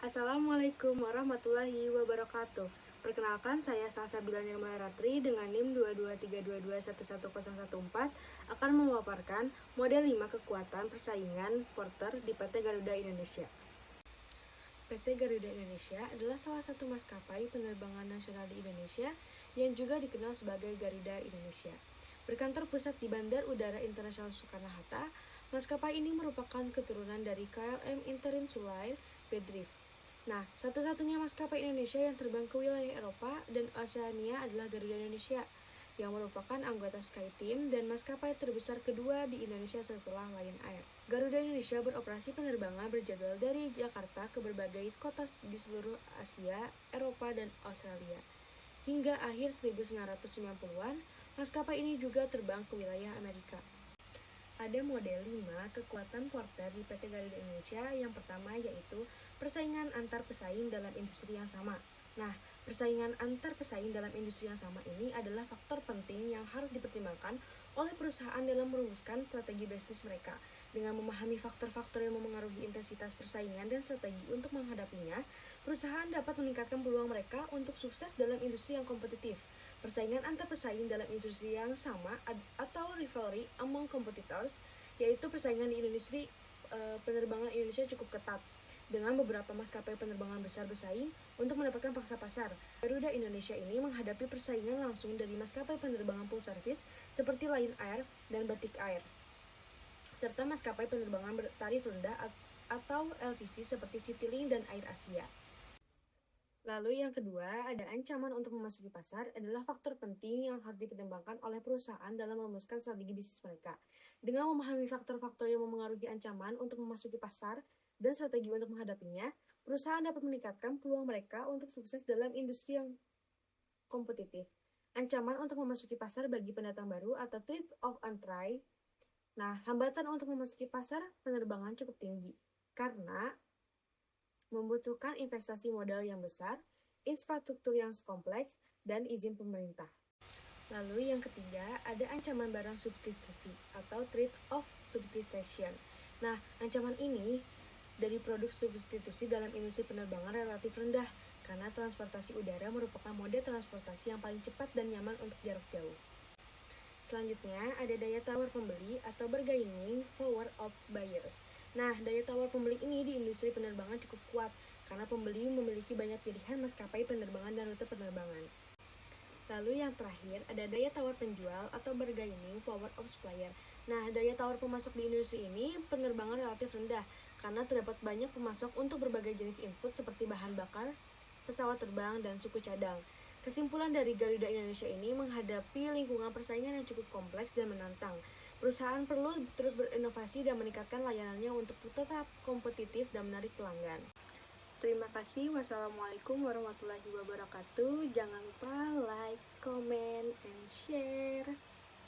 Assalamualaikum warahmatullahi wabarakatuh. Perkenalkan, saya Salsabila Nirmala Ratri dengan NIM 22322111014 akan memaparkan model 5 kekuatan persaingan Porter di PT Garuda Indonesia. PT Garuda Indonesia adalah salah satu maskapai penerbangan nasional di Indonesia yang juga dikenal sebagai Garuda Indonesia. Berkantor pusat di Bandar Udara Internasional Soekarno-Hatta, maskapai ini merupakan keturunan dari KLM Interinsular Bedrift. Nah, satu-satunya maskapai Indonesia yang terbang ke wilayah Eropa dan Oseania adalah Garuda Indonesia, yang merupakan anggota SkyTeam dan maskapai terbesar kedua di Indonesia setelah Lion Air. Garuda Indonesia beroperasi penerbangan berjadwal dari Jakarta ke berbagai kota di seluruh Asia, Eropa, dan Australia. Hingga akhir 1990-an, maskapai ini juga terbang ke wilayah Amerika. Ada model 5 kekuatan Porter di PT Garuda Indonesia. Yang pertama yaitu persaingan antar pesaing dalam industri yang sama. Nah, persaingan antar pesaing dalam industri yang sama ini adalah faktor penting yang harus dipertimbangkan oleh perusahaan dalam merumuskan strategi bisnis mereka. Dengan memahami faktor-faktor yang memengaruhi intensitas persaingan dan strategi untuk menghadapinya, perusahaan dapat meningkatkan peluang mereka untuk sukses dalam industri yang kompetitif. Persaingan antar pesaing dalam industri yang sama atau rivalry among competitors, yaitu persaingan di industri penerbangan Indonesia cukup ketat dengan beberapa maskapai penerbangan besar bersaing untuk mendapatkan pangsa pasar. Garuda Indonesia ini menghadapi persaingan langsung dari maskapai penerbangan full service seperti Lion Air dan Batik Air, serta maskapai penerbangan bertarif rendah atau LCC seperti Citylink dan AirAsia. Lalu yang kedua, ada ancaman untuk memasuki pasar adalah faktor penting yang harus dipertimbangkan oleh perusahaan dalam merumuskan strategi bisnis mereka. Dengan memahami faktor-faktor yang memengaruhi ancaman untuk memasuki pasar dan strategi untuk menghadapinya, perusahaan dapat meningkatkan peluang mereka untuk sukses dalam industri yang kompetitif. Ancaman untuk memasuki pasar bagi pendatang baru atau threat of entry. Nah, hambatan untuk memasuki pasar penerbangan cukup tinggi karena membutuhkan investasi modal yang besar, infrastruktur yang kompleks, dan izin pemerintah. Lalu yang ketiga, ada ancaman barang substitusi atau threat of substitution. Nah, ancaman ini dari produk substitusi dalam industri penerbangan relatif rendah karena transportasi udara merupakan mode transportasi yang paling cepat dan nyaman untuk jarak jauh. Selanjutnya, ada daya tawar pembeli atau bargaining power of buyers. Nah, daya tawar pembeli ini di industri penerbangan cukup kuat karena pembeli memiliki banyak pilihan maskapai penerbangan dan rute penerbangan. Lalu yang terakhir, ada daya tawar penjual atau bargaining power of supplier. Nah, daya tawar pemasok di industri ini penerbangan relatif rendah karena terdapat banyak pemasok untuk berbagai jenis input seperti bahan bakar, pesawat terbang, dan suku cadang. Kesimpulan dari Garuda Indonesia ini menghadapi lingkungan persaingan yang cukup kompleks dan menantang. Perusahaan perlu terus berinovasi dan meningkatkan layanannya untuk tetap kompetitif dan menarik pelanggan. Terima kasih. Wassalamualaikum warahmatullahi wabarakatuh. Jangan lupa like, comment, and share.